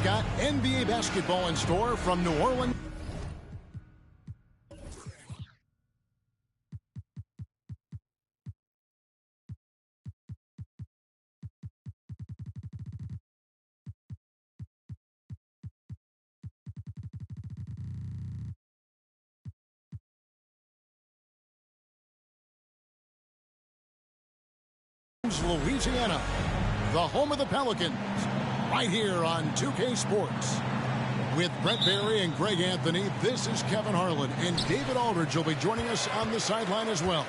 we've got NBA basketball in store from New Orleans. Louisiana, the home of the Pelicans, right here on 2K Sports. With Brent Barry and Greg Anthony, this is Kevin Harlan, and David Aldridge will be joining us on the sideline as well.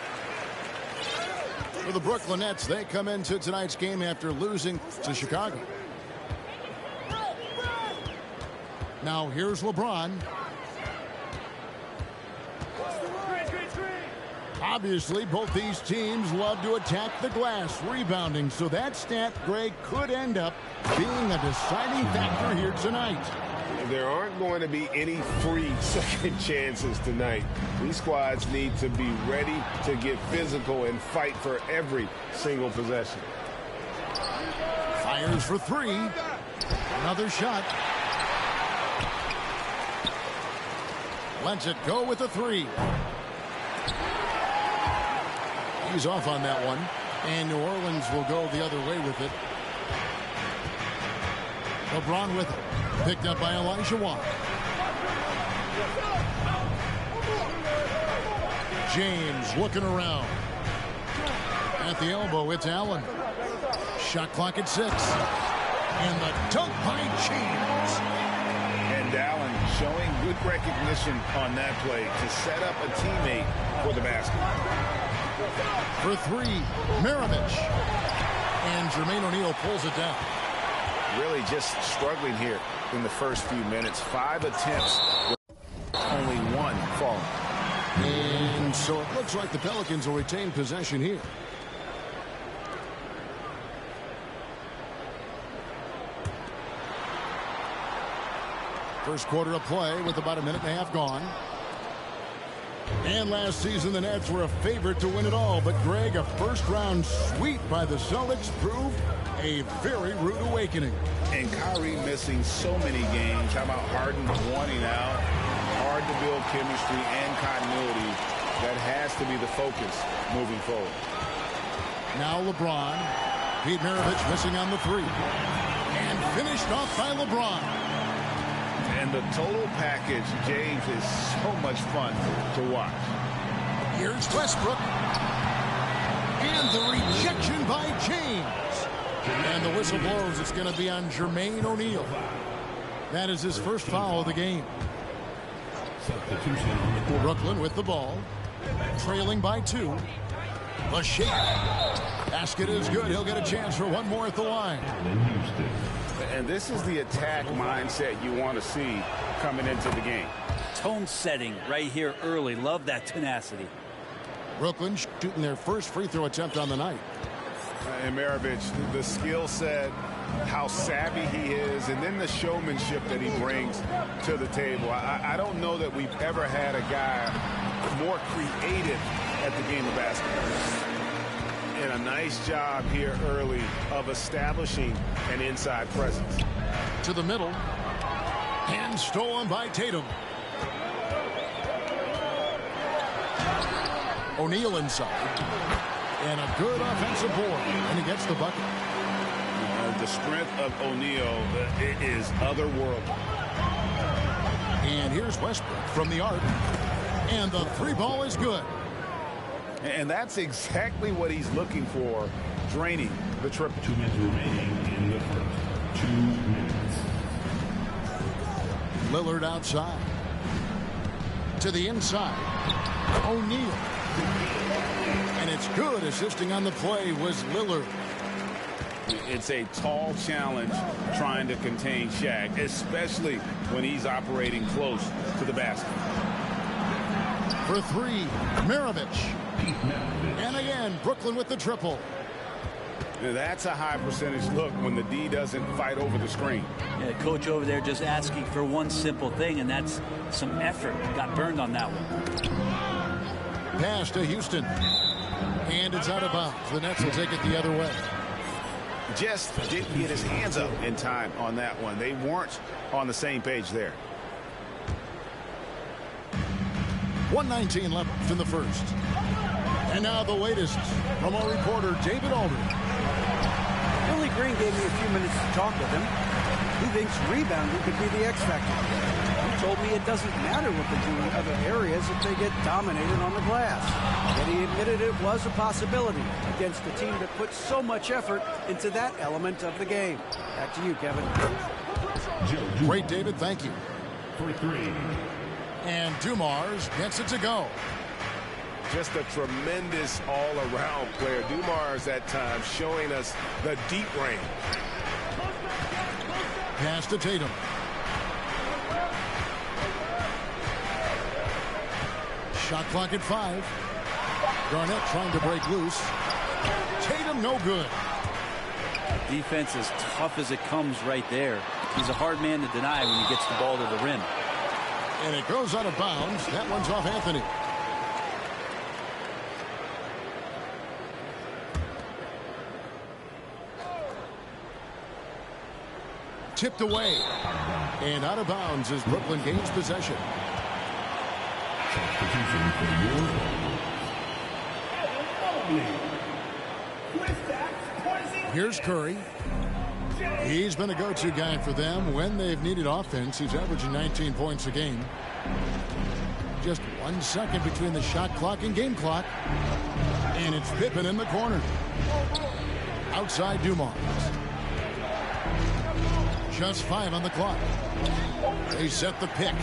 For the Brooklyn Nets, they come into tonight's game after losing to Chicago. Now here's LeBron. Obviously, both these teams love to attack the glass, rebounding, so that stat, Greg, could end up being a deciding factor here tonight. There aren't going to be any free second chances tonight. These squads need to be ready to get physical and fight for every single possession. Fires for three. Another shot. Lets it go with the three. He's off on that one, and New Orleans will go the other way with it. LeBron with it, picked up by Elijah Watt. James looking around. At the elbow, it's Allen. Shot clock at 6. And the dunk by James. And Allen showing good recognition on that play to set up a teammate for the basket. For three, Maravich. And Jermaine O'Neal pulls it down. Really just struggling here in the first few minutes. 5 attempts, only 1 falling. And so it looks like the Pelicans will retain possession here. First quarter of play with about a minute and a half gone. And last season, the Nets were a favorite to win it all. But, Greg, a first-round sweep by the Celtics proved a very rude awakening. And Kyrie missing so many games. How about Harden wanting out? Hard to build chemistry and continuity. That has to be the focus moving forward. Now LeBron. Pete Maravich missing on the three. And finished off by LeBron. And the total package, James, is so much fun to watch. Here's Westbrook. And the rejection by James. And the whistle blows. It's going to be on Jermaine O'Neal. That is his first foul of the game. Brooklyn with the ball. Trailing by 2. The shake. Basket is good. He'll get a chance for one more at the line. And this is the attack mindset you want to see coming into the game. Tone setting right here early. Love that tenacity. Brooklyn shooting their first free throw attempt on the night. And Maravich, the skill set, how savvy he is, and then the showmanship that he brings to the table. I don't know that we've ever had a guy more creative at the game of basketball. And a nice job here early of establishing an inside presence. To the middle. And stolen by Tatum. O'Neal inside. And a good offensive board. And he gets the bucket. The strength of O'Neal is otherworldly. And here's Westbrook from the arc. And the three ball is good. And that's exactly what he's looking for, draining the triple. 2 minutes remaining in the first. 2 minutes. Lillard outside. To the inside. O'Neal. And it's good. Assisting on the play was Lillard. It's a tall challenge trying to contain Shaq, especially when he's operating close to the basket. For three, Maravich. And again, Brooklyn with the triple. Now that's a high percentage look when the D doesn't fight over the screen. Yeah, coach over there just asking for one simple thing, and that's some effort. Got burned on that one. Pass to Houston. And it's out of bounds. The Nets will take it the other way. just didn't get his hands up in time on that one. They weren't on the same page there. 1:19 left in the first. And now the latest from our reporter, David Aldridge. Billy Green gave me a few minutes to talk with him. He thinks rebounding could be the X factor. He told me it doesn't matter what they do in other areas if they get dominated on the glass. Yet he admitted it was a possibility against a team that puts so much effort into that element of the game. Back to you, Kevin. Great, David. Thank you. For three. And Dumars gets it to go. Just a tremendous all-around player. Dumars at times showing us the deep range. Pass to Tatum. Shot clock at 5. Garnett trying to break loose. Tatum no good. Defense as tough as it comes right there. He's a hard man to deny when he gets the ball to the rim. And it goes out of bounds. That one's off Anthony. Tipped away. And out of bounds as Brooklyn gains possession. Here's Curry. He's been a go-to guy for them when they've needed offense. He's averaging 19 points a game. Just 1 second between the shot clock and game clock. And it's Pippen in the corner. Outside Dumars. Just 5 on the clock. They set the pick.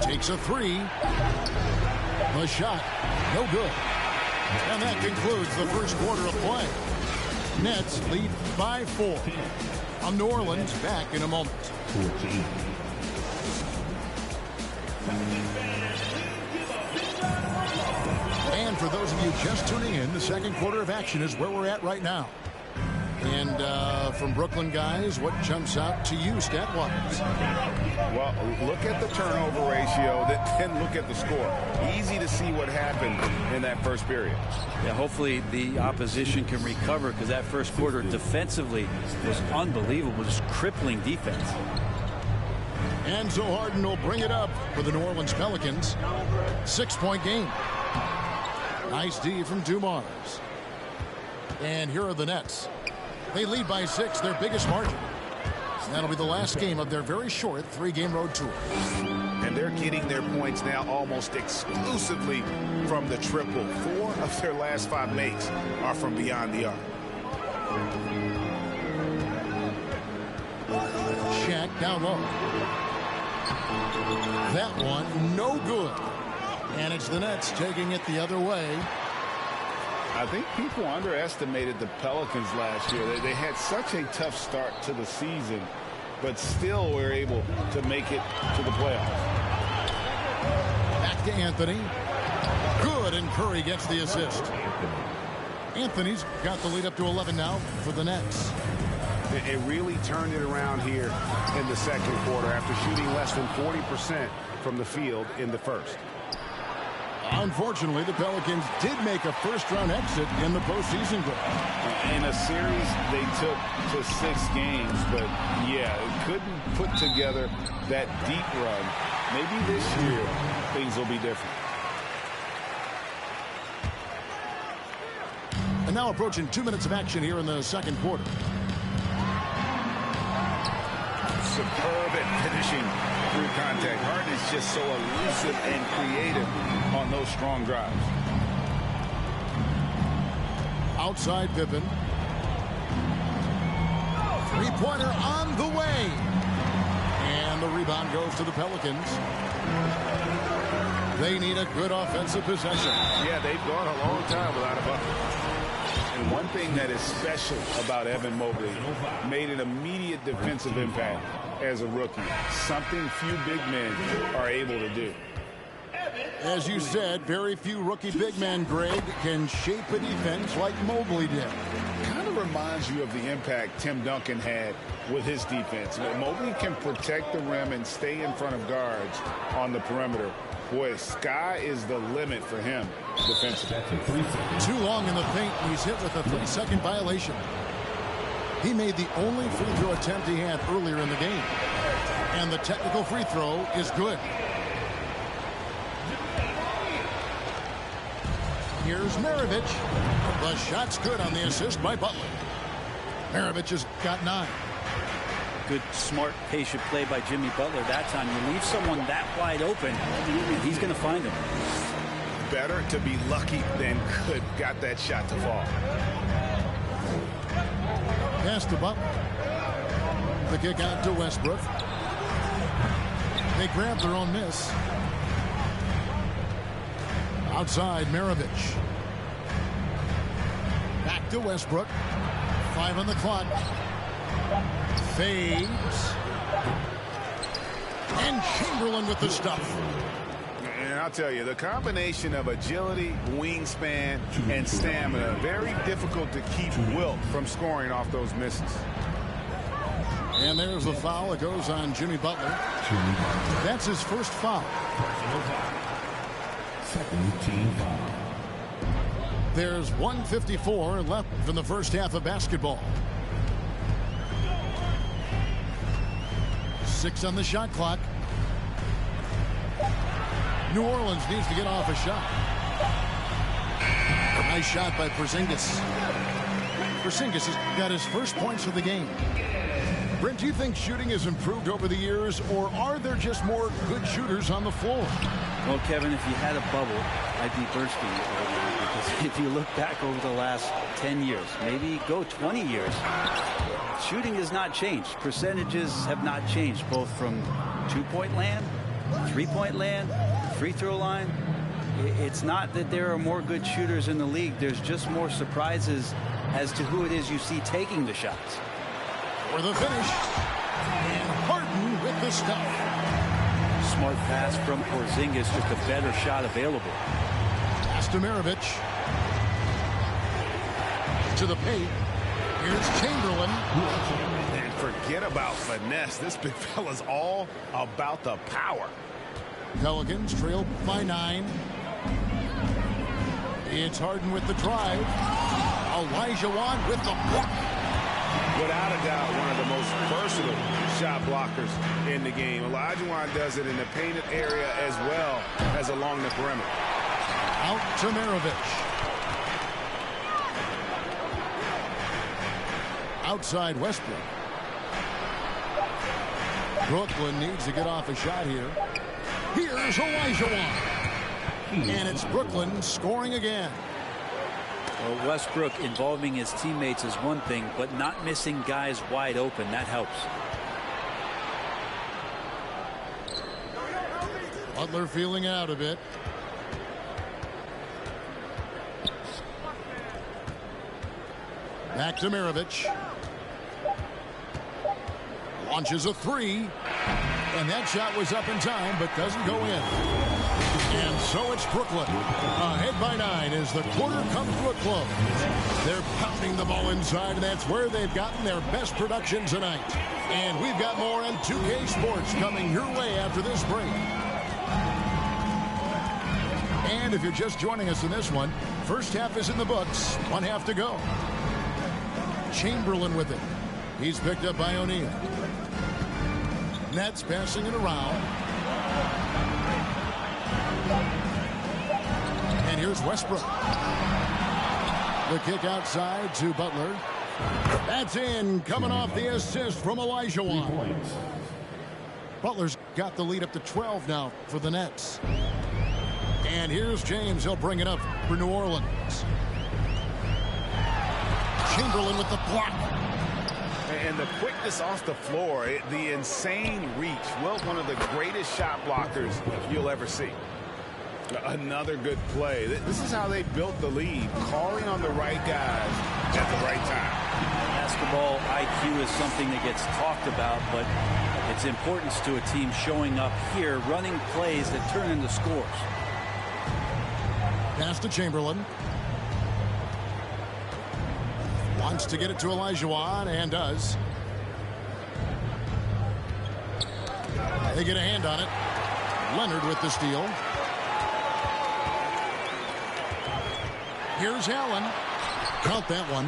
Takes a 3. The shot, no good. And that concludes the first quarter of play. Nets lead by 4. I'm New Orleans, back in a moment. 14. And for those of you just tuning in, the second quarter of action is where we're at right now. And from Brooklyn, guys, what jumps out to you stat-wise? Well, look at the turnover ratio, then look at the score. Easy to see what happened in that first period. Yeah, hopefully the opposition can recover because that first quarter defensively was unbelievable, just crippling defense. And so Harden will bring it up for the New Orleans Pelicans. 6-point game. Nice D from Dumars. And here are the Nets. They lead by 6, their biggest margin. And that'll be the last game of their very short 3-game road tour. And they're getting their points now almost exclusively from the triple. 4 of their last 5 makes are from beyond the arc. Shaq down low. That one, no good. And it's the Nets taking it the other way. I think people underestimated the Pelicans last year. They had such a tough start to the season, but still were able to make it to the playoffs. Back to Anthony. Good, and Curry gets the assist. Anthony's got the lead up to 11 now for the Nets. It really turned it around here in the second quarter after shooting less than 40% from the field in the first. Unfortunately, the Pelicans did make a first-round exit in the postseason draw. In a series they took to 6 games, but yeah, couldn't put together that deep run. Maybe this year things will be different. And now approaching 2 minutes of action here in the second quarter. Superb at finishing through contact. Harden is just so elusive and creative on those strong drives. Outside Pippen. Three-pointer on the way. And the rebound goes to the Pelicans. They need a good offensive possession. Yeah, they've gone a long time without a bucket. And one thing that is special about Evan Mobley, made an immediate defensive impact as a rookie. Something few big men are able to do. As you said, very few rookie big men, Greg, can shape a defense like Mobley did. Kind of reminds you of the impact Tim Duncan had with his defense. Mobley can protect the rim and stay in front of guards on the perimeter. Boy, sky is the limit for him defensively. Too long in the paint. He's hit with a 3-second violation. He made the only free throw attempt he had earlier in the game. And the technical free throw is good. Here's Maravich. The shot's good on the assist by Butler. Maravich has got 9. Good, smart, patient play by Jimmy Butler that time. You leave someone that wide open, and he's going to find him. Better to be lucky than good. Got that shot to fall. Pass to Butler. The kick out to Westbrook. They grab their own miss. Outside, Maravich. Back to Westbrook. 5 on the clock. Fades. And Chamberlain with the stuff. And I'll tell you, the combination of agility, wingspan, and stamina, very difficult to keep Wilt from scoring off those misses. And there's the foul. It goes on Jimmy Butler. That's his first foul. Second team foul. There's 1:54 left in the first half of basketball. 6 on the shot clock. New Orleans needs to get off a shot. Nice shot by Porzingis. Porzingis has got his first points of the game. Brent, do you think shooting has improved over the years, or are there just more good shooters on the floor? Well, Kevin, if you had a bubble, I'd be bursting it right now, because if you look back over the last 10 years, maybe go 20 years, shooting has not changed. Percentages have not changed, both from two-point land, three-point land, free throw line. It's not that there are more good shooters in the league. There's just more surprises as to who it is you see taking the shots. For the finish, and Harden with the stuff. Smart pass from Porzingis, just a better shot available. Pass to Maravich. To the paint. Here's Chamberlain. And forget about finesse. This big fella's all about the power. Pelicans trail by 9. It's Harden with the drive. Olajuwon with the block. Without a doubt, one of the most versatile shot blockers in the game. Olajuwon does it in the painted area as well as along the perimeter. Out to Maravich. Outside Westbrook. Brooklyn needs to get off a shot here. Here's Olajuwon. And it's Brooklyn scoring again. Well, Westbrook involving his teammates is one thing, but not missing guys wide open, that helps. Butler feeling out a bit. Back to Maravich. Launches a 3. And that shot was up in time, but doesn't go in. And so it's Brooklyn. Ahead by 9 as the quarter comes to a close. They're pounding the ball inside, and that's where they've gotten their best production tonight. And we've got more on 2K Sports coming your way after this break. And if you're just joining us in this one, first half is in the books. 1 half to go. Chamberlain with it. He's picked up by O'Neal. Nets passing it around. And here's Westbrook. The kick outside to Butler. That's in, coming off the assist from Olajuwon. Butler's got the lead up to 12 now for the Nets. And here's James. He'll bring it up for New Orleans. Chamberlain with the block. And the quickness off the floor, the insane reach. Well, one of the greatest shot blockers you'll ever see. Another good play. This is how they built the lead, calling on the right guys at the right time. Basketball IQ is something that gets talked about, but its importance to a team showing up here, running plays that turn into scores. Pass to Chamberlain. Wants to get it to Olajuwon, and does. They get a hand on it. Leonard with the steal. Here's Allen. Count that one.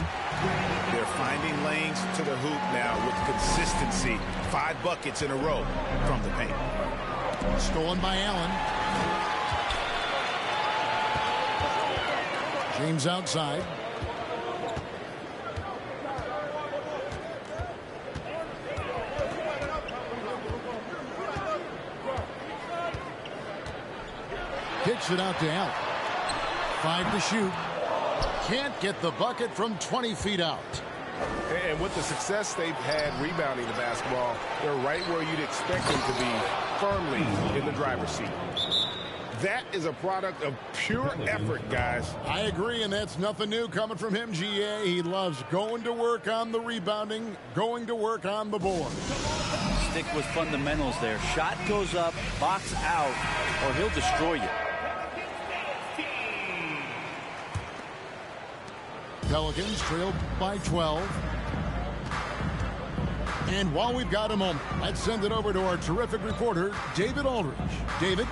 They're finding lanes to the hoop now with consistency. 5 buckets in a row from the paint. Stolen by Allen. James outside. Kicks it out to Allen. 5 to shoot. Can't get the bucket from 20 feet out. And with the success they've had rebounding the basketball, they're right where you'd expect them to be, firmly in the driver's seat. That is a product of pure effort, guys. I agree, and that's nothing new coming from him, GA. He loves going to work on the rebounding, going to work on the board. Stick with fundamentals there. Shot goes up, box out, or he'll destroy you. Pelicans trail by 12. And while we've got a moment, let's send it over to our terrific reporter, David Aldridge. David?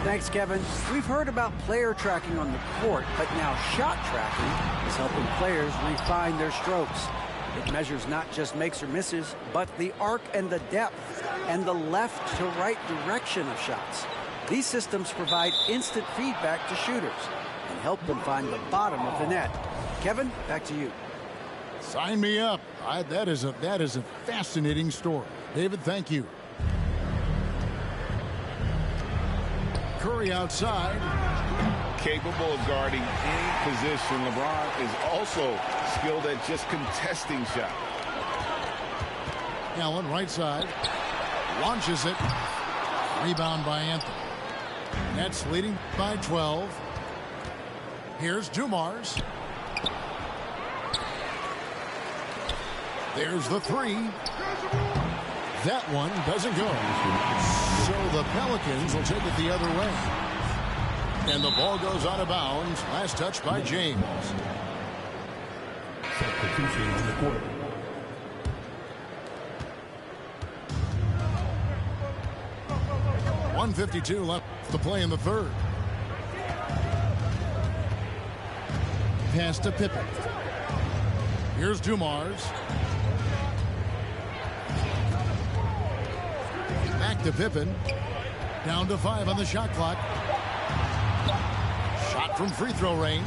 Thanks, Kevin. We've heard about player tracking on the court, but now shot tracking is helping players refine their strokes. It measures not just makes or misses, but the arc and the depth and the left to right direction of shots. These systems provide instant feedback to shooters and help them find the bottom of the net. Kevin, back to you. Sign me up. That is a fascinating story. David, thank you. Curry outside. Capable of guarding any position. LeBron is also skilled at just contesting shots. Allen, right side. Launches it. Rebound by Anthony. Nets leading by 12. Here's Dumars. There's the 3. That one doesn't go. So the Pelicans will take it the other way. And the ball goes out of bounds. Last touch by James. Substitution on the court. .152 left to play in the third. Pass to Pippen. Here's Dumars. Back to Pippen. Down to 5 on the shot clock. Shot from free throw range.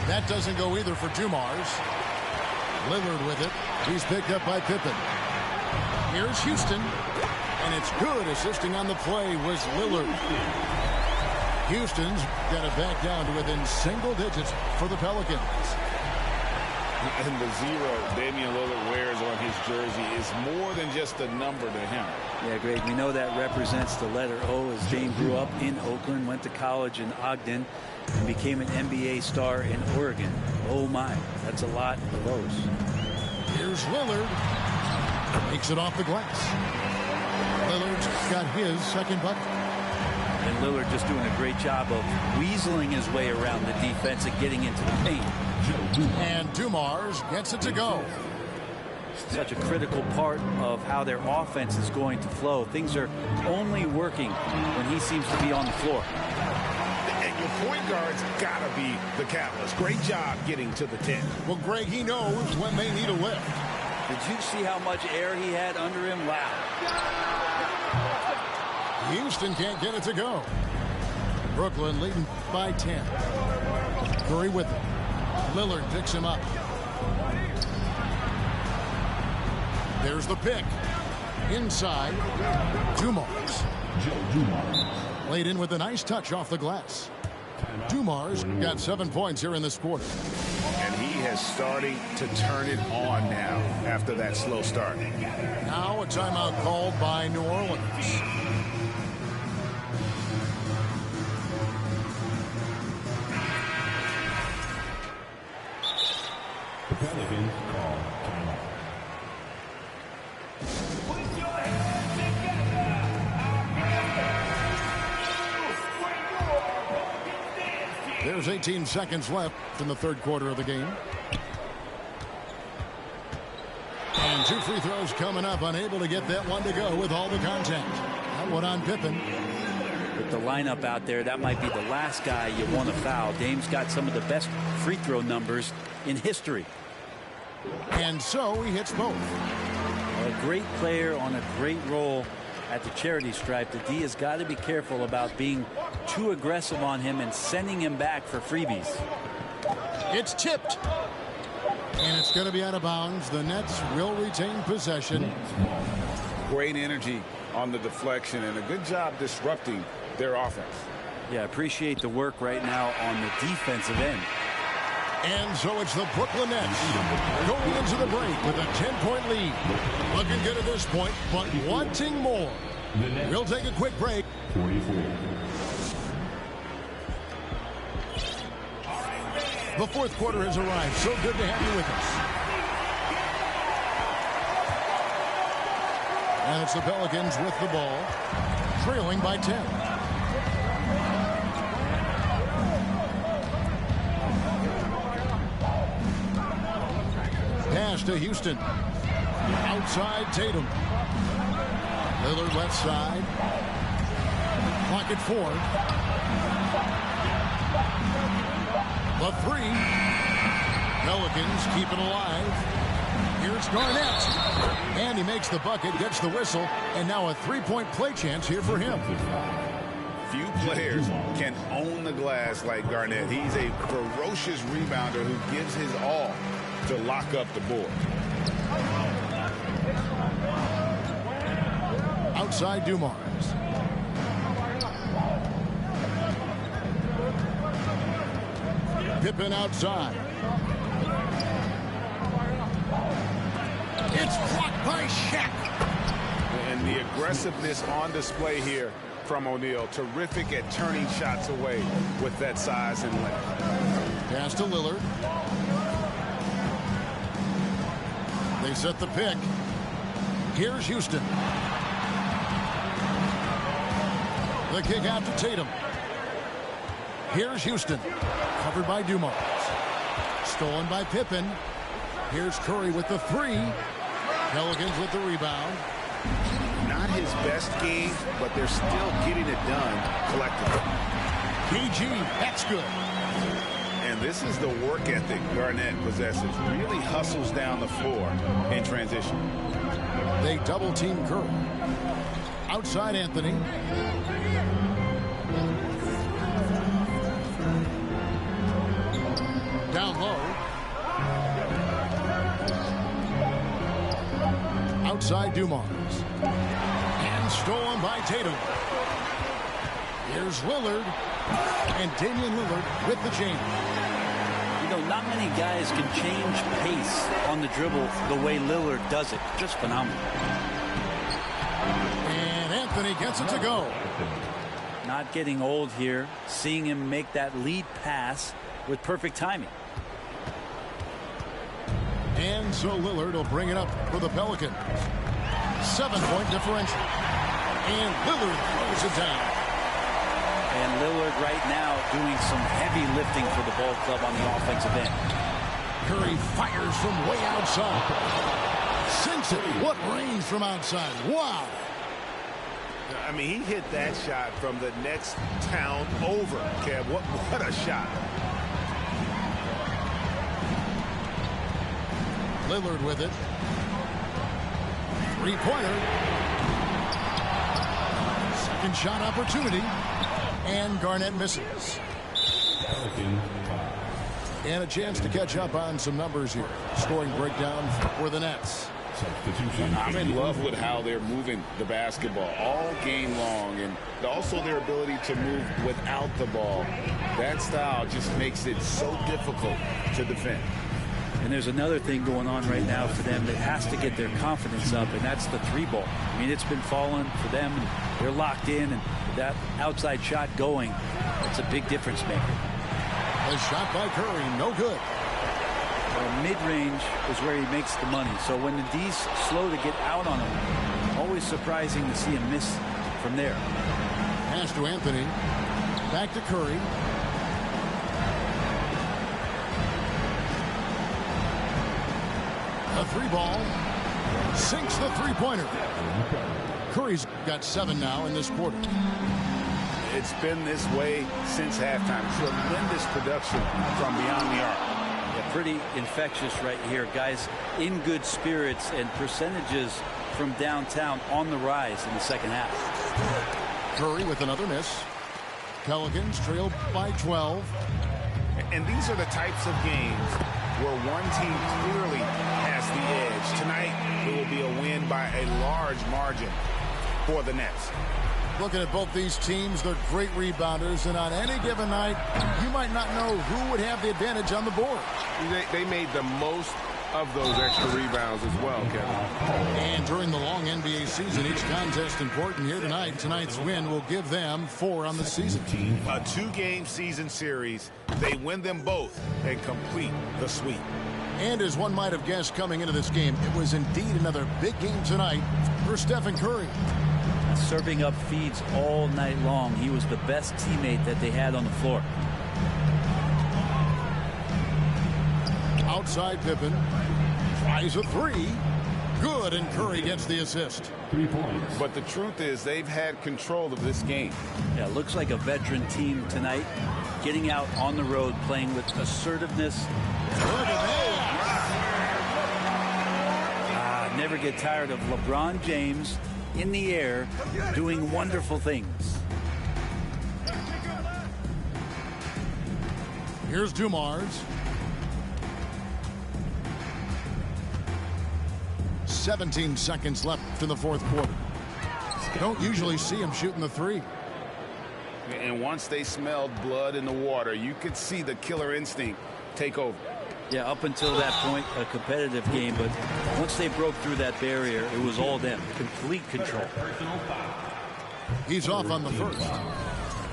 That doesn't go either for Dumars. Lillard with it. He's picked up by Pippen. Here's Houston. And it's good. Assisting on the play was Lillard. Houston's got it back down to within single digits for the Pelicans. And the 0 Damian Lillard wears on his jersey is more than just a number to him. Yeah, Greg, we know that represents the letter O, as Dame grew up in Oakland, went to college in Ogden, and became an NBA star in Oregon. Oh my, that's a lot of O's. Here's Lillard. Makes it off the glass. Lillard's got his second bucket. And Lillard just doing a great job of weaseling his way around the defense and getting into the paint. And Dumars gets it to go. Such a critical part of how their offense is going to flow. Things are only working when he seems to be on the floor. And your point guard's got to be the catalyst. Great job getting to the 10. Well, Greg, he knows when they need a lift. Did you see how much air he had under him? Wow. Houston can't get it to go. Brooklyn leading by 10. Curry with it. Lillard picks him up. There's the pick. Inside. Dumars. Laid in with a nice touch off the glass. Dumars got 7 points here in this quarter. And he has starting to turn it on now after that slow start. Now a timeout called by New Orleans. The Pelicans call timeout. There's 18 seconds left in the third quarter of the game. And 2 free throws coming up. Unable to get that one to go with all the contact. That one on Pippen. With the lineup out there, that might be the last guy you want to foul. Dame's got some of the best free throw numbers in history. And so he hits both. A great player on a great role at the charity stripe. The D has got to be careful about being too aggressive on him and sending him back for freebies. It's tipped. And it's going to be out of bounds. The Nets will retain possession. Great energy on the deflection and a good job disrupting their offense. Yeah, appreciate the work right now on the defensive end. And so it's the Brooklyn Nets going into the break with a 10-point lead. Looking good at this point, but wanting more. We'll take a quick break. 44. The fourth quarter has arrived. So good to have you with us. And it's the Pelicans with the ball, trailing by 10. Pass to Houston. Outside Tatum. Lillard left side. Clock at 4. The 3. Pelicans keep it alive. Here's Garnett. And he makes the bucket, gets the whistle, and now a three-point play chance here for him. Few players can own the glass like Garnett. He's a ferocious rebounder who gives his all to lock up the board. Outside Dumars. Pippen outside. It's blocked by Shaq. And the aggressiveness on display here from O'Neal. Terrific at turning shots away with that size and length. Pass to Lillard. They set the pick. Here's Houston. The kick out to Tatum. Here's Houston. Covered by Dumars. Stolen by Pippen. Here's Curry with the 3. Pelicans with the rebound. Not his best game, but they're still getting it done collectively. PG, that's good. And this is the work ethic Garnett possesses. Really hustles down the floor in transition. They double team Curry. Outside Anthony. Down low. Outside Dumars. And stolen by Tatum. Here's Lillard. And Damian Lillard with the chain. You know, not many guys can change pace on the dribble the way Lillard does it. Just phenomenal. And Anthony gets it to go. Not getting old here. Seeing him make that lead pass with perfect timing. And so Lillard will bring it up for the Pelicans. 7-point differential. And Lillard throws it down. And Lillard right now doing some heavy lifting for the ball club on the offensive end. Curry fires from way outside. Sinks it. What range from outside. Wow. I mean, he hit that shot from the next town over, Kev. What a shot. Lillard with it. Three-pointer. Second shot opportunity. And Garnett misses. And a chance to catch up on some numbers here. Scoring breakdown for the Nets. I'm in love with how they're moving the basketball all game long, and also their ability to move without the ball. That style just makes it so difficult to defend. And there's another thing going on right now for them that has to get their confidence up, and that's the 3-ball. I mean, it's been falling for them, and they're locked in, and that outside shot going, it's a big difference maker. A shot by Curry, no good. Well, mid-range is where he makes the money. So when the D's slow to get out on him, always surprising to see him miss from there. Pass to Anthony. Back to Curry. A 3-ball. Sinks the three-pointer. Curry's got 7 now in this quarter. It's been this way since halftime. Tremendous production from beyond the arc. Yeah, pretty infectious right here. Guys in good spirits, and percentages from downtown on the rise in the second half. Curry with another miss. Pelicans trail by 12. And these are the types of games where one team clearly has the edge. Tonight, it will be a win by a large margin for the Nets. Looking at both these teams, they're great rebounders, and on any given night, you might not know who would have the advantage on the board. They made the most of those extra rebounds as well, Kevin. And during the long NBA season, each contest important here tonight. Tonight's win will give them 4 on the season. A 2-game season series. They win them both and complete the sweep. And as one might have guessed coming into this game, it was indeed another big game tonight for Stephen Curry. Serving up feeds all night long. He was the best teammate that they had on the floor. Outside Pippen tries a 3. Good, and Curry gets the assist. 3 points. But the truth is they've had control of this game. Yeah, looks like a veteran team tonight, getting out on the road, playing with assertiveness. Look at that. Never get tired of LeBron James in the air doing wonderful things. Here's Dumars. 17 seconds left in the fourth quarter. Don't usually see him shooting the 3. And once they smelled blood in the water, you could see the killer instinct take over. Yeah, up until that point, a competitive game, but once they broke through that barrier, it was all them. Complete control. He's off on the first.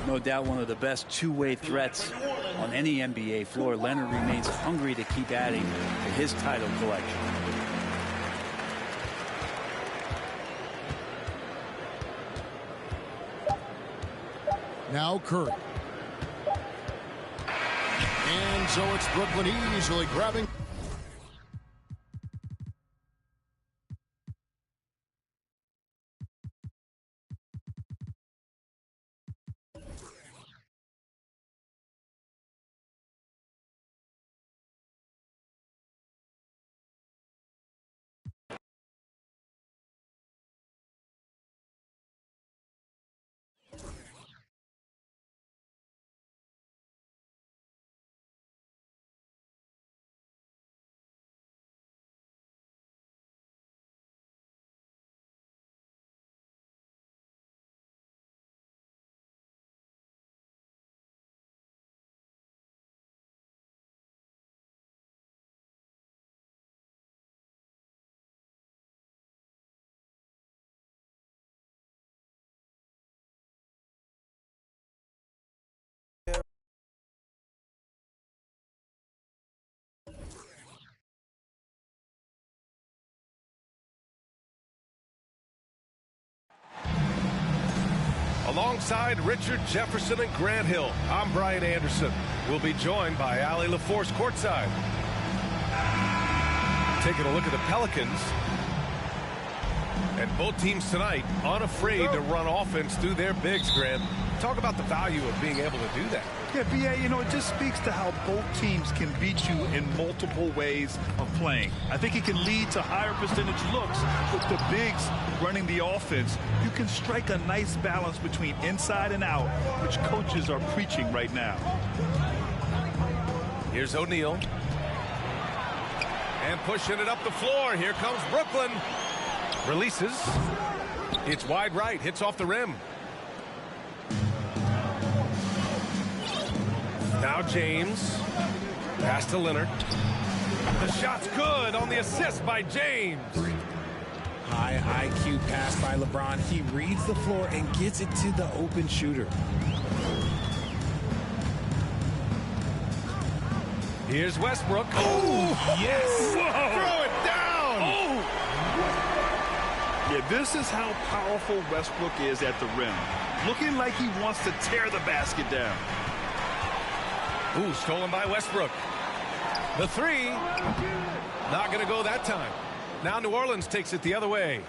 No doubt one of the best two-way threats on any NBA floor. Leonard remains hungry to keep adding to his title collection. Now Curry. And so it's Brooklyn easily grabbing. Alongside Richard Jefferson and Grant Hill, I'm Brian Anderson. We'll be joined by Allie LaForce courtside. Taking a look at the Pelicans. And both teams tonight unafraid to run offense through their bigs, Grant. Talk about the value of being able to do that. Yeah, B.A., you know, it just speaks to how both teams can beat you in multiple ways of playing. I think it can lead to higher percentage looks with the bigs running the offense. You can strike a nice balance between inside and out, which coaches are preaching right now. Here's O'Neal. And pushing it up the floor. Here comes Brooklyn. Releases. It's wide right. Hits off the rim. Now James. Pass to Leonard. The shot's good on the assist by James. High IQ pass by LeBron. He reads the floor and gets it to the open shooter. Here's Westbrook. Oh, yes. Whoa. Throw it down. Oh. Yeah, this is how powerful Westbrook is at the rim. Looking like he wants to tear the basket down. Ooh, stolen by Westbrook. The three. Not going to go that time. Now New Orleans takes it the other way.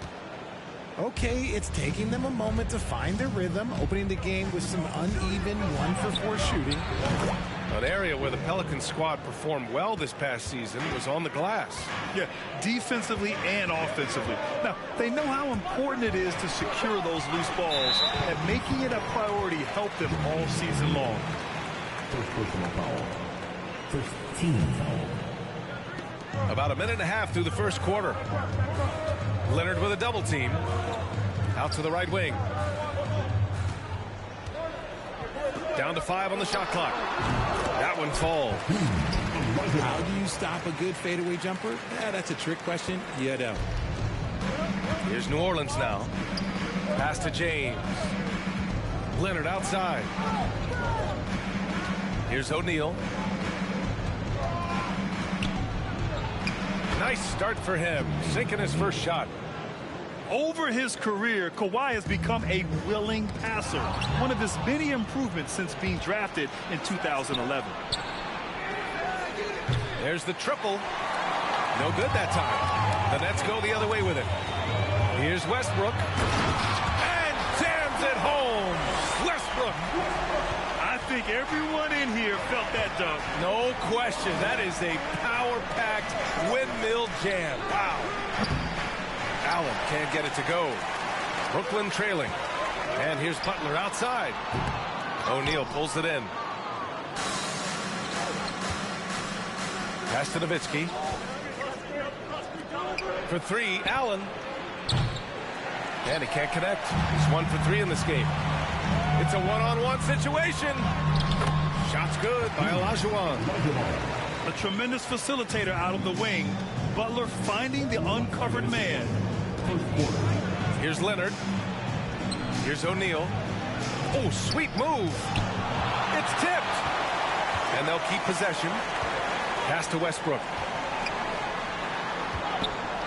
Okay, it's taking them a moment to find their rhythm, opening the game with some uneven 1-for-4 shooting. An area where the Pelicans squad performed well this past season was on the glass. Yeah, defensively and offensively. Now, they know how important it is to secure those loose balls, and making it a priority helped them all season long. First personal foul. First team foul. About a minute and a half through the first quarter. Leonard with a double team. Out to the right wing. Down to 5 on the shot clock. That one falls. How do you stop a good fadeaway jumper? That's a trick question. You don't. Here's New Orleans now. Pass to James. Leonard outside. Here's O'Neal. Nice start for him. Sinking his first shot. Over his career, Kawhi has become a willing passer, one of his many improvements since being drafted in 2011. There's the triple. No good that time. The Nets go the other way with it. Here's Westbrook. And jams it home. Westbrook. I think everyone in here felt that dunk. No question. That is a power-packed windmill jam. Wow. Allen can't get it to go. Brooklyn trailing. And here's Butler outside. O'Neal pulls it in. Pass to Nowitzki. For 3, Allen. And he can't connect. He's 1 for 3 in this game. It's a one-on-one situation. Shot's good by Olajuwon. A tremendous facilitator out of the wing. Butler finding the uncovered man. Here's Leonard. Here's O'Neal. Oh, sweet move. It's tipped. And they'll keep possession. Pass to Westbrook.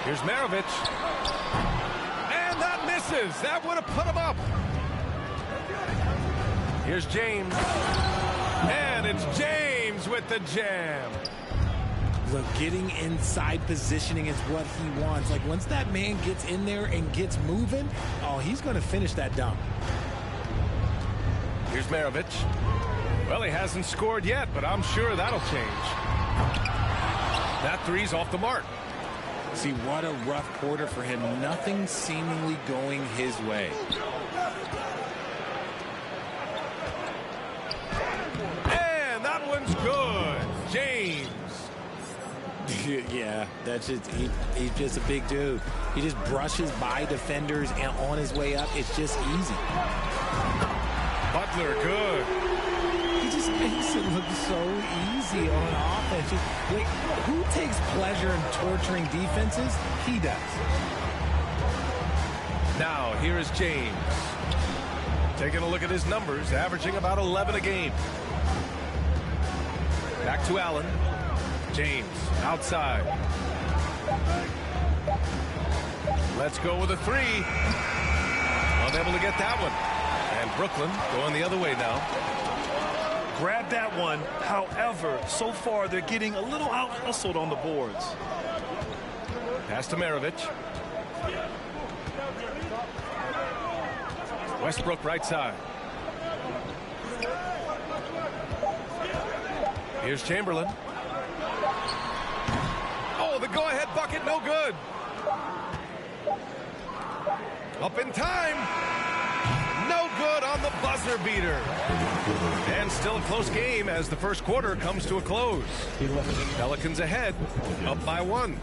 Here's Maravich. And that misses. That would have put him up. Here's James. And it's James with the jam. Look, getting inside positioning is what he wants. Like, once that man gets in there and gets moving, oh, he's going to finish that dunk. Here's Maravich. Well, he hasn't scored yet, but I'm sure that'll change. That three's off the mark. See, what a rough quarter for him. Nothing seemingly going his way. And that one's good. James. Yeah, that's just he's just a big dude. He just brushes by defenders and on his way up. It's just easy. Butler, good. He just makes it look so easy on offense. Like, who takes pleasure in torturing defenses? He does. Now, here is James. Taking a look at his numbers, averaging about 11 a game. Back to Allen. James, outside. Let's go with a 3. Unable to get that one. And Brooklyn going the other way now. Grab that one. However, so far they're getting a little out-hustled on the boards. Pass to Maravich. Westbrook right side. Here's Chamberlain. Oh, the go-ahead bucket, no good. Up in time. No good on the buzzer beater. And still a close game as the first quarter comes to a close. Pelicans ahead, up by 1.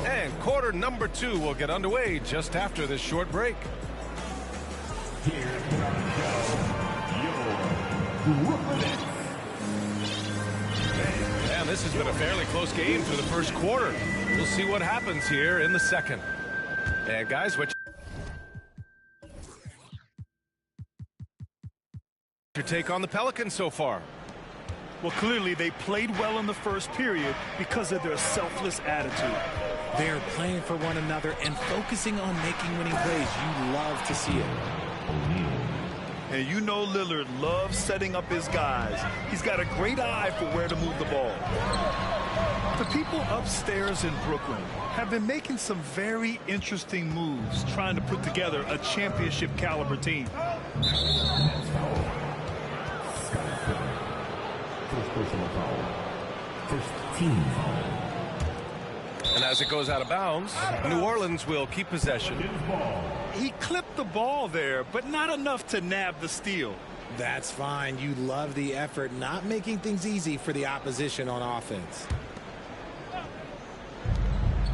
And quarter number 2 will get underway just after this short break. And this has been a fairly close game through the first quarter. We'll see what happens here in the second. And guys, what your take on the Pelicans so far? Well, clearly they played well in the first period because of their selfless attitude. They're playing for one another and focusing on making winning plays. You love to see it. And you know Lillard loves setting up his guys. He's got a great eye for where to move the ball. The people upstairs in Brooklyn have been making some very interesting moves trying to put together a championship caliber team. First Personal foul. First team foul. And as it goes out of bounds, New Orleans will keep possession. He clipped the ball there, but not enough to nab the steal. That's fine. You love the effort, not making things easy for the opposition on offense.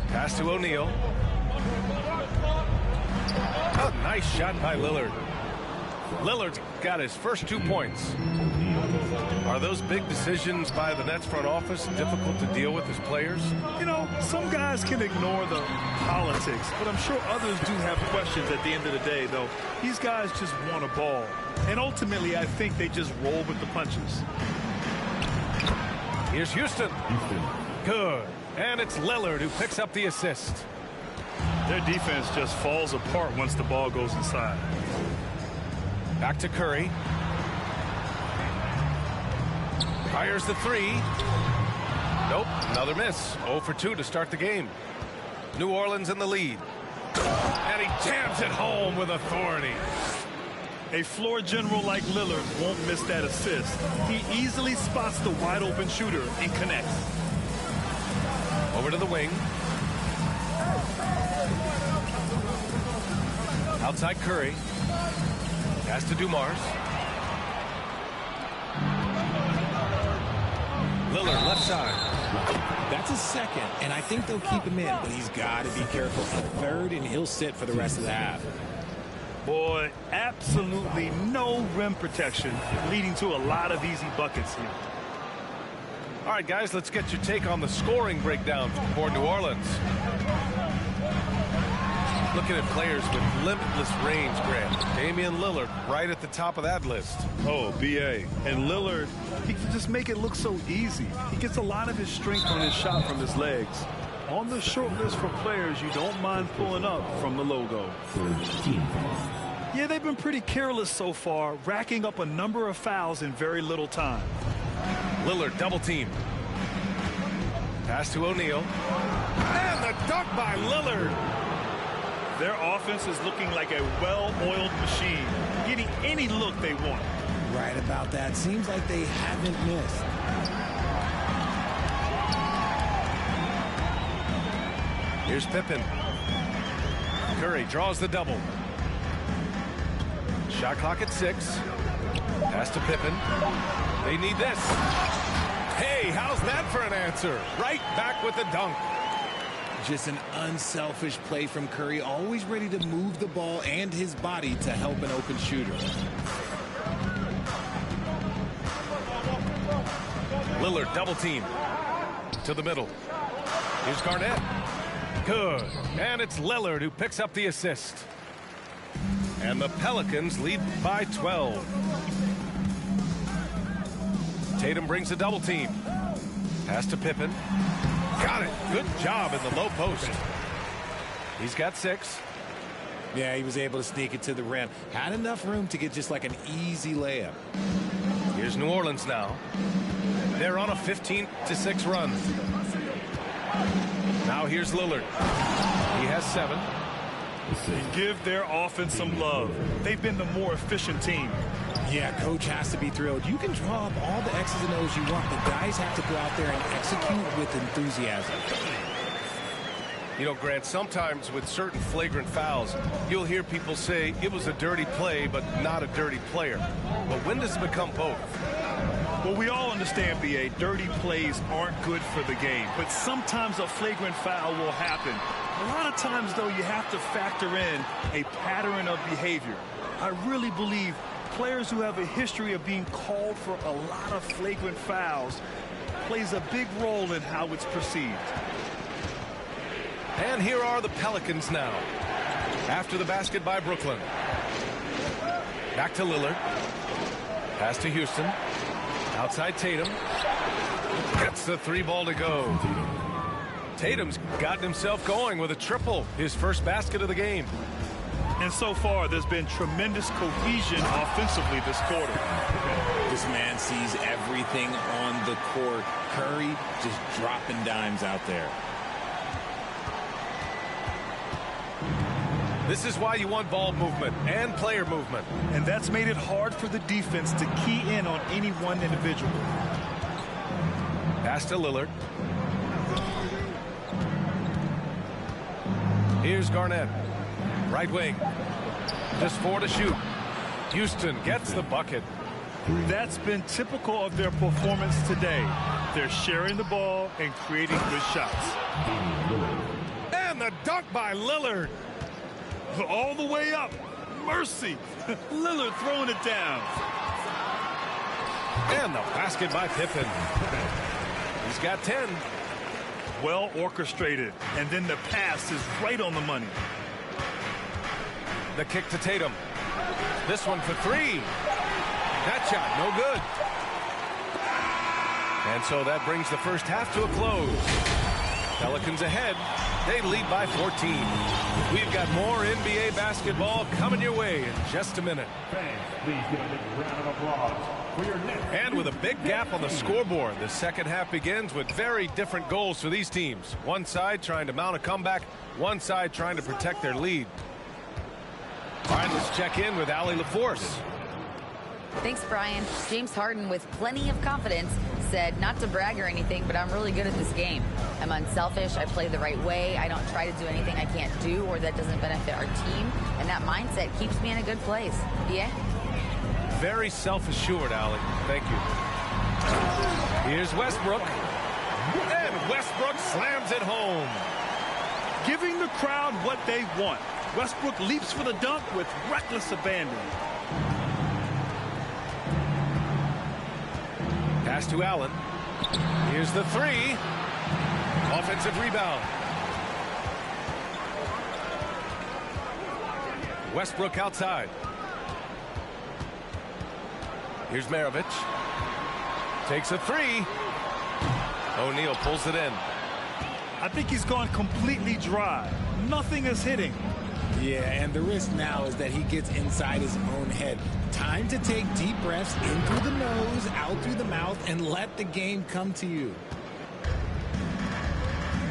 Pass to O'Neal. A nice shot by Lillard. Lillard's got his first 2 points. Are those big decisions by the Nets front office difficult to deal with as players? You know, some guys can ignore the politics, but I'm sure others do have questions at the end of the day, though. These guys just want a ball. And ultimately, I think they just roll with the punches. Here's Houston. Good. And it's Lillard who picks up the assist. Their defense just falls apart once the ball goes inside. Back to Curry. Fires the three. Nope, another miss. 0 for 2 to start the game. New Orleans in the lead. And he jams it home with authority. A floor general like Lillard won't miss that assist. He easily spots the wide open shooter and connects. Over to the wing. Outside Curry. Pass to Dumars. Lillard left side. That's a second, and I think they'll keep him in, but he's got to be careful. A third, and he'll sit for the rest of the half. Boy, absolutely no rim protection, leading to a lot of easy buckets here. All right, guys, let's get your take on the scoring breakdown for New Orleans. Looking at players with limitless range, Grant. Damian Lillard right at the top of that list. Oh, B.A. And Lillard, he can just make it look so easy. He gets a lot of his strength on his shot from his legs. On the short list for players you don't mind pulling up from the logo. Yeah, they've been pretty careless so far, racking up a number of fouls in very little time. Lillard double team. Pass to O'Neal. And the dunk by Lillard. Their offense is looking like a well-oiled machine, getting any look they want. Right about that. Seems like they haven't missed. Here's Pippen. Curry draws the double. Shot clock at 6. Pass to Pippen. They need this. Hey, how's that for an answer? Right back with the dunk. Just an unselfish play from Curry, always ready to move the ball and his body to help an open shooter. Lillard double team. To the middle. Here's Garnett. Good. And it's Lillard who picks up the assist. And the Pelicans lead by 12. Tatum brings a double team. Pass to Pippen. Got it. Good job in the low post. He's got 6. Yeah, he was able to sneak it to the rim. Had enough room to get just like an easy layup. Here's New Orleans now. They're on a 15-6 run. Now here's Lillard. He has 7. Give their offense some love. They've been the more efficient team. Yeah, coach has to be thrilled. You can draw up all the X's and O's you want, but guys have to go out there and execute with enthusiasm. You know, Grant, sometimes with certain flagrant fouls, you'll hear people say it was a dirty play, but not a dirty player. But when does it become both? Well, we all understand, B.A., dirty plays aren't good for the game, but sometimes a flagrant foul will happen. A lot of times, though, you have to factor in a pattern of behavior. I really believe players who have a history of being called for a lot of flagrant fouls plays a big role in how it's perceived. And here are the Pelicans now. After the basket by Brooklyn. Back to Lillard. Pass to Houston. Outside Tatum. Gets the 3 ball to go. Tatum's gotten himself going with a triple. His first basket of the game. And so far, there's been tremendous cohesion offensively this quarter. This man sees everything on the court. Curry just dropping dimes out there. This is why you want ball movement and player movement. And that's made it hard for the defense to key in on any one individual. Pass to Lillard. Here's Garnett. Right wing. Just 4 to shoot. Houston gets the bucket. That's been typical of their performance today. They're sharing the ball and creating good shots. And the dunk by Lillard. All the way up. Mercy. Lillard throwing it down. And the basket by Pippen. He's got 10. Well orchestrated. And then the pass is right on the money. The kick to Tatum. This one for 3. That shot, no good. And so that brings the first half to a close. Pelicans ahead. They lead by 14. We've got more NBA basketball coming your way in just a minute. And with a big gap on the scoreboard, the second half begins with very different goals for these teams. One side trying to mount a comeback, one side trying to protect their lead. All right, let's check in with Allie LaForce. Thanks, Brian. James Harden, with plenty of confidence, said not to brag or anything, but I'm really good at this game. I'm unselfish. I play the right way. I don't try to do anything I can't do or that doesn't benefit our team. And that mindset keeps me in a good place. Yeah? Very self-assured, Allie. Thank you. Here's Westbrook. And Westbrook slams it home. Giving the crowd what they want. Westbrook leaps for the dunk with reckless abandon. Pass to Allen. Here's the 3. Offensive rebound. Westbrook outside. Here's Maravich. Takes a 3. O'Neal pulls it in. I think he's gone completely dry. Nothing is hitting. Yeah, and the risk now is that he gets inside his own head. Time to take deep breaths in through the nose, out through the mouth, and let the game come to you.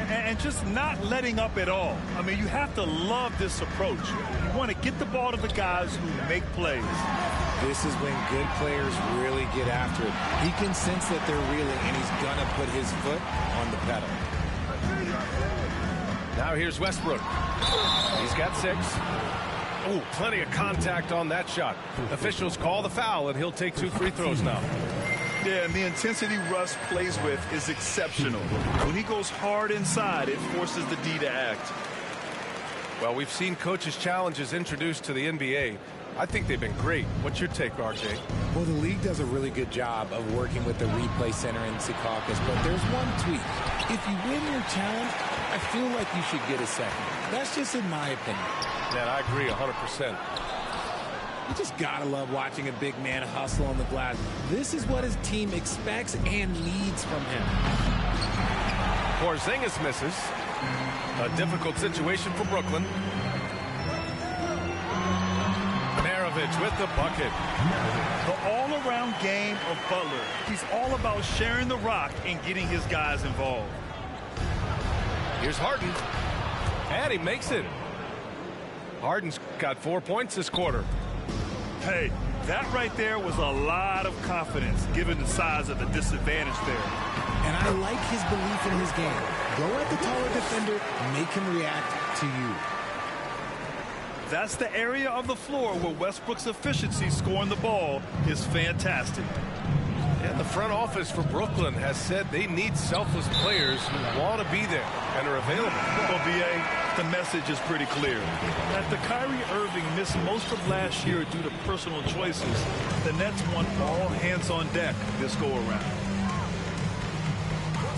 And just not letting up at all. I mean, you have to love this approach. You want to get the ball to the guys who make plays. This is when good players really get after it. He can sense that they're reeling, and he's going to put his foot on the pedal. Now here's Westbrook. He's got 6. Ooh, plenty of contact on that shot. Officials call the foul, and he'll take 2 free throws now. Yeah, and the intensity Russ plays with is exceptional. When he goes hard inside, it forces the D to act. Well, we've seen coaches' challenges introduced to the NBA. I think they've been great. What's your take, RJ? Well, the league does a really good job of working with the replay center in Secaucus, but there's one tweak. If you win your challenge, I feel like you should get a second. That's just in my opinion. Yeah, I agree 100%. You just gotta love watching a big man hustle on the glass. This is what his team expects and needs from him. Porzingis misses. A difficult situation for Brooklyn. Maravich with the bucket. The all-around game of Butler. He's all about sharing the rock and getting his guys involved. Here's Harden. And he makes it. Harden's got 4 points this quarter. Hey, that right there was a lot of confidence given the size of the disadvantage there. And I like his belief in his game. Go at the taller defender, make him react to you. That's the area of the floor where Westbrook's efficiency scoring the ball is fantastic. And the front office for Brooklyn has said they need selfless players who want to be there and are available. Well, B.A., the message is pretty clear. After Kyrie Irving missed most of last year due to personal choices, the Nets want all hands on deck this go-around.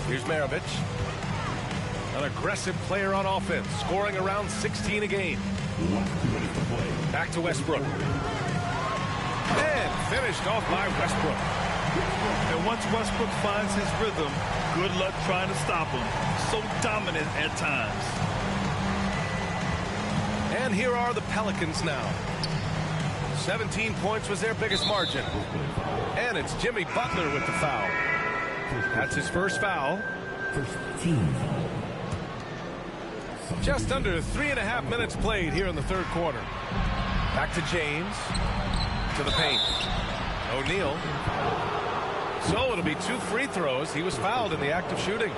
Here's Maravich. An aggressive player on offense, scoring around 16 a game. Back to Westbrook. And finished off by Westbrook. And once Westbrook finds his rhythm, good luck trying to stop him. So dominant at times. And here are the Pelicans now. 17 points was their biggest margin. And it's Jimmy Butler with the foul. That's his first foul. Just under 3.5 minutes played here in the third quarter. Back to James. To the paint. O'Neal. So it'll be 2 free throws. He was fouled in the act of shooting.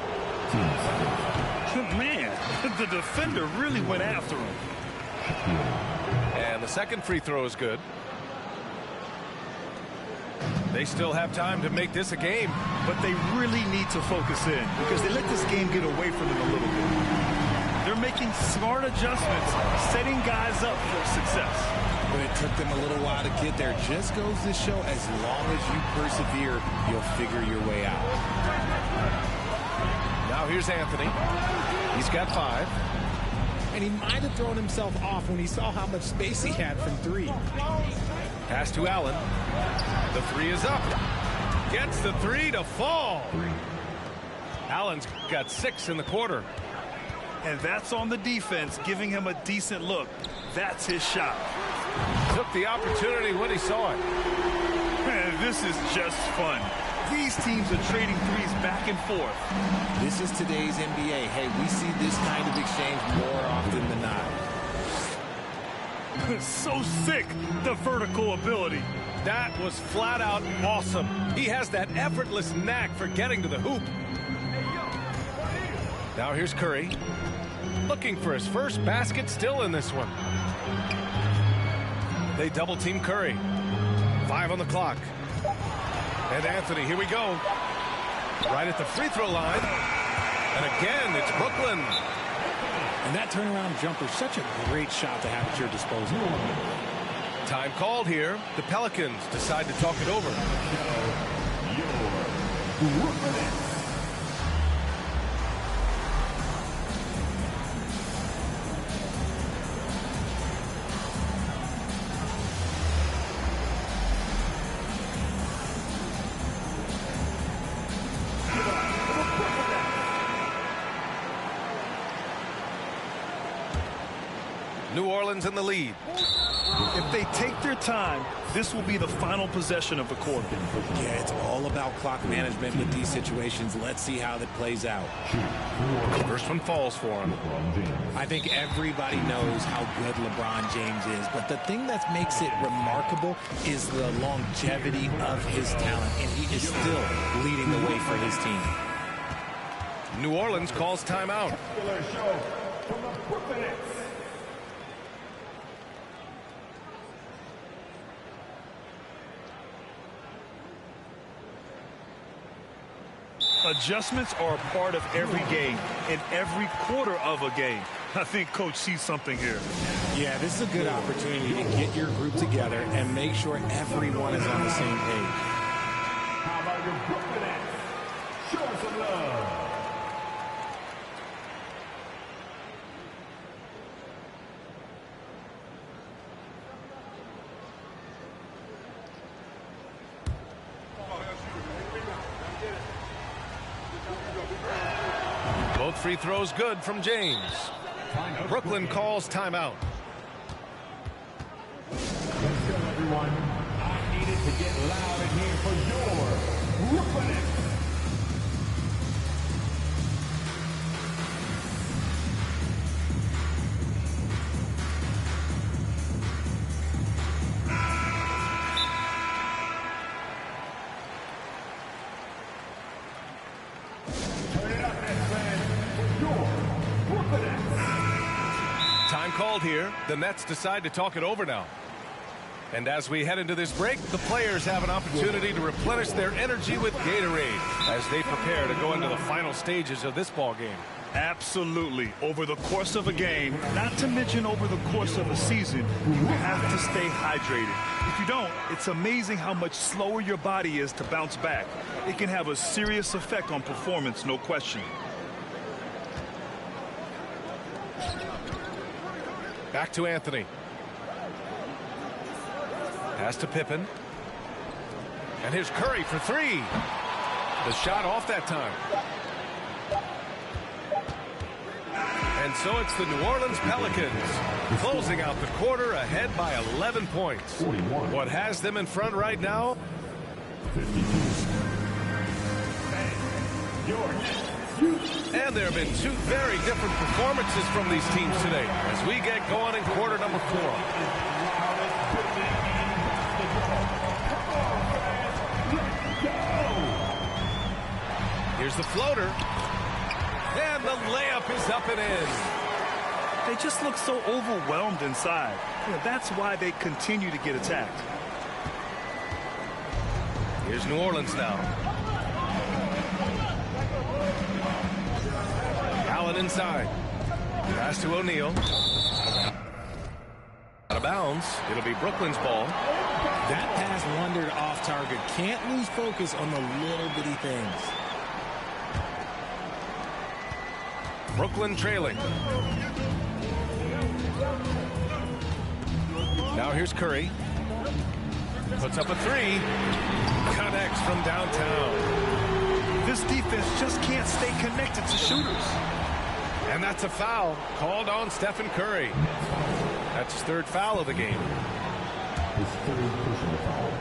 Man, the defender really went after him. And the second free throw is good. They still have time to make this a game. But they really need to focus in because they let this game get away from them a little bit. They're making smart adjustments, setting guys up for success. But it took them a little while to get there. Just goes to show as long as you persevere, you'll figure your way out. Now here's Anthony. He's got 5. And he might have thrown himself off when he saw how much space he had from 3. Pass to Allen. The 3 is up. Gets the 3 to fall. Allen's got 6 in the quarter. And that's on the defense, giving him a decent look. That's his shot. Took the opportunity when he saw it. Man, this is just fun. These teams are trading threes back and forth. This is today's NBA. Hey, we see this kind of exchange more often than not. So sick, the vertical ability. That was flat out awesome. He has that effortless knack for getting to the hoop. Now here's Curry. Looking for his first basket, still in this one. They double team Curry. 5 on the clock. And Anthony, here we go. Right at the free throw line. And again, it's Brooklyn. And that turnaround jumper, such a great shot to have at your disposal. Time called here. The Pelicans decide to talk it over. New Orleans in the lead. If they take their time, this will be the final possession of the quarter. Yeah, it's all about clock management with these situations. Let's see how that plays out. First one falls for him. I think everybody knows how good LeBron James is, but the thing that makes it remarkable is the longevity of his talent, and he is still leading the way for his team. New Orleans calls timeout. Adjustments are a part of every game and every quarter of a game. I think Coach sees something here. Yeah, this is a good opportunity to get your group together and make sure everyone is on the same page. How about your Brooklyn? Show us some love. Both free throws good from James. Brooklyn calls timeout. Everyone, I needed to get loud in here for your Brooklyn. Called here. The Nets decide to talk it over now. And as we head into this break, the players have an opportunity to replenish their energy with Gatorade as they prepare to go into the final stages of this ball game. Absolutely. Over the course of a game, not to mention over the course of a season, you have to stay hydrated. If you don't, it's amazing how much slower your body is to bounce back. It can have a serious effect on performance, no question. Back to Anthony. Pass to Pippen. And here's Curry for 3. The shot off that time. And so it's the New Orleans Pelicans closing out the quarter ahead by 11 points. What has them in front right now? 52. And there have been 2 very different performances from these teams today as we get going in quarter number 4. Here's the floater. And the layup is up and in. They just look so overwhelmed inside. That's why they continue to get attacked. Here's New Orleans now. Allen inside. Pass to O'Neal. Out of bounds. It'll be Brooklyn's ball. That pass wandered off target. Can't lose focus on the little bitty things. Brooklyn trailing. Now here's Curry. Puts up a three. Connects from downtown. This defense just can't stay connected to shooters. And that's a foul called on Stephen Curry. That's his third foul of the game. His third personal foul.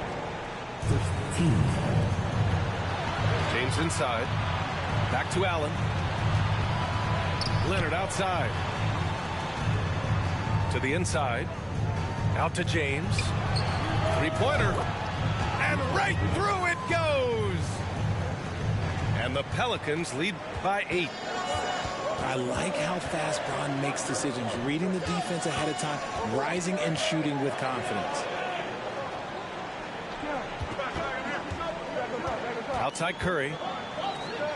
First team foul. James inside. Back to Allen. Leonard outside. To the inside. Out to James. Three-pointer. And right through it goes. And the Pelicans lead by 8. I like how fast Bron makes decisions, reading the defense ahead of time, rising and shooting with confidence. Outside Curry.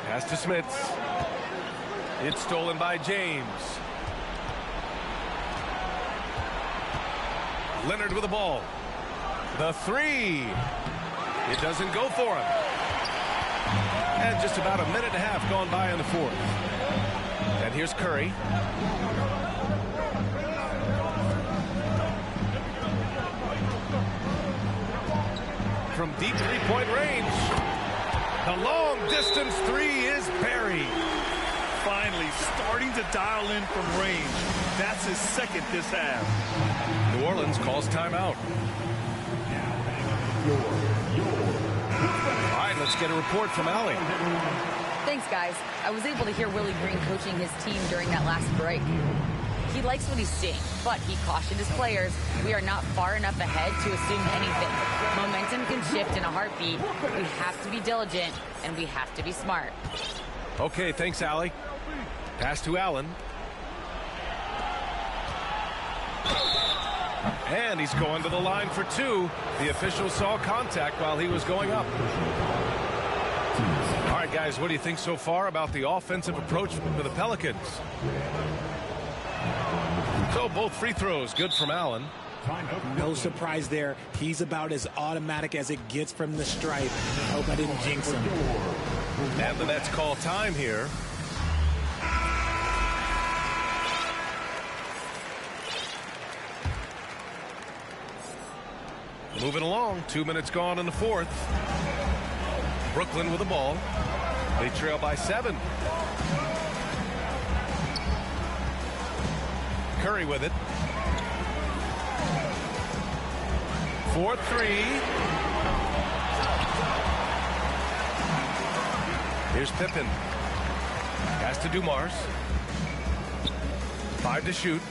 Pass to Smits. It's stolen by James. Leonard with the ball. The three. It doesn't go for him. And just about a minute and a half gone by in the fourth. And here's Curry. From deep three-point range. The long distance three is buried. Finally starting to dial in from range. That's his second this half. New Orleans calls timeout. All right, let's get a report from Allie. Thanks, guys. I was able to hear Willie Green coaching his team during that last break. He likes what he's seeing, but he cautioned his players, we are not far enough ahead to assume anything. Momentum can shift in a heartbeat. We have to be diligent, and we have to be smart. Okay, thanks, Allie. Pass to Allen. And he's going to the line for two. The official saw contact while he was going up. All right, guys, what do you think so far about the offensive approach for the Pelicans? So both free throws good from Allen. No surprise there. He's about as automatic as it gets from the stripe. Hope I didn't jinx him. And the Nets call time here. Moving along, 2 minutes gone in the fourth. Brooklyn with the ball. They trail by 7. Curry with it. 4-3. Here's Pippen. Pass to Dumars. 5 to shoot.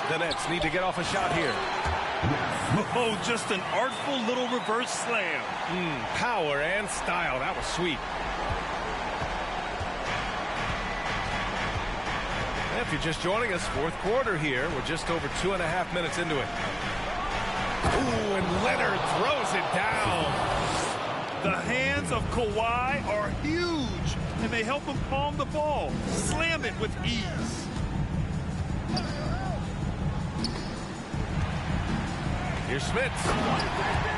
The Nets need to get off a shot here. Oh, just an artful little reverse slam. Power and style. That was sweet. If you're just joining us, fourth quarter here. We're just over 2.5 minutes into it. Ooh, and Leonard throws it down. The hands of Kawhi are huge, and they help him palm the ball. Slam it with ease. Here's Smits.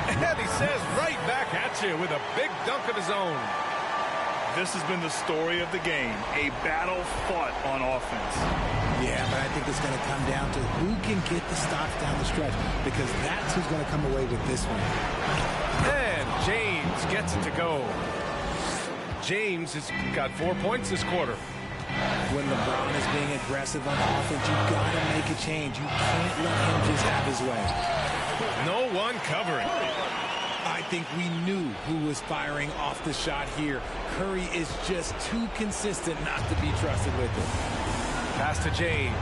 And he says right back at you with a big dunk of his own. This has been the story of the game, a battle fought on offense. Yeah, but I think it's going to come down to who can get the stops down the stretch, because that's who's going to come away with this one. And James gets it to go. James has got 4 points this quarter. When LeBron is being aggressive on offense, you've got to make a change. You can't let him just have his way. No one covering. I think we knew who was firing off the shot here. Curry is just too consistent not to be trusted with it. Pass to James.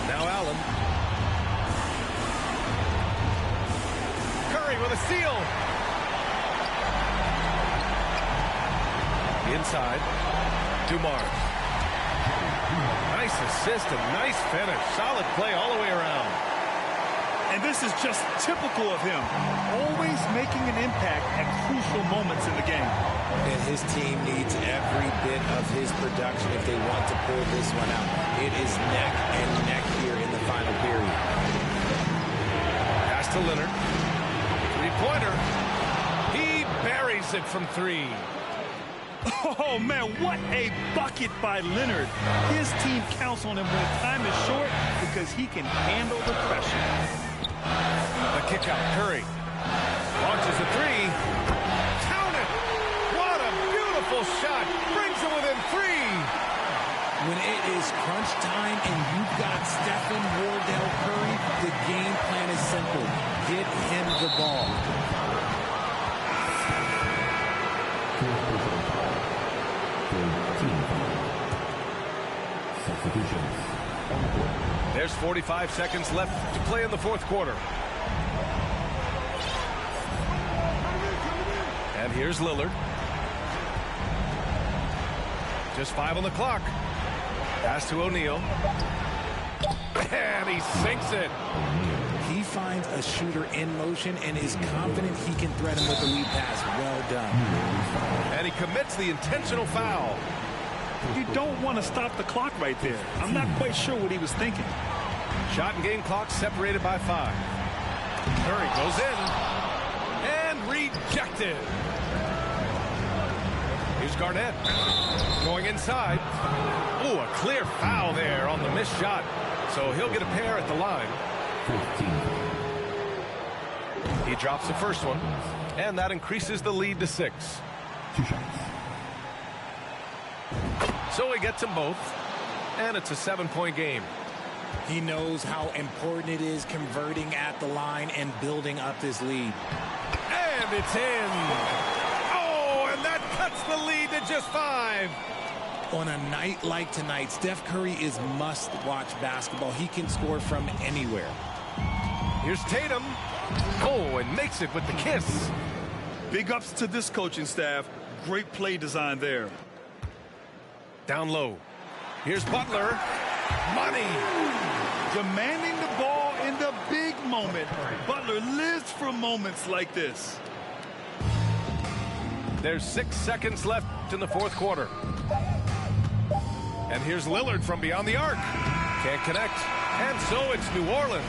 Now Allen. Curry with a steal. Inside. Dumars. Nice assist and nice finish. Solid play all the way around. And this is just typical of him. Always making an impact at crucial moments in the game. And his team needs every bit of his production if they want to pull this one out. It is neck and neck here in the final period. Pass to Leonard. Three-pointer. He buries it from three. Oh, man, what a bucket by Leonard. His team counts on him when time is short because he can handle the pressure. The kick out. Curry launches a three. Count it. What a beautiful shot. Brings it within three. When it is crunch time and you've got Stephen Wardell Curry, the game plan is simple. Get him the ball. There's 45 seconds left to play in the fourth quarter. And here's Lillard. Just 5 on the clock. Pass to O'Neal. And he sinks it. He finds a shooter in motion and is confident he can thread him with the lead pass. Well done. And he commits the intentional foul. You don't want to stop the clock right there. I'm not quite sure what he was thinking. Shot and game clock separated by 5. Curry goes in. And rejected. Here's Garnett. Going inside. Oh, a clear foul there on the missed shot. So he'll get a pair at the line. 15. He drops the first one. And that increases the lead to 6. 2 shots. So he gets them both. And it's a 7-point game. He knows how important it is converting at the line and building up this lead. And it's in. Oh, and that cuts the lead to just 5. On a night like tonight, Steph Curry is must-watch basketball. He can score from anywhere. Here's Tatum. Oh, and makes it with the kiss. Big ups to this coaching staff. Great play design there. Down low. Here's Butler. Money. Demanding the ball in the big moment. Butler lives for moments like this. There's 6 seconds left in the fourth quarter. And here's Lillard from beyond the arc. Can't connect. And so it's New Orleans.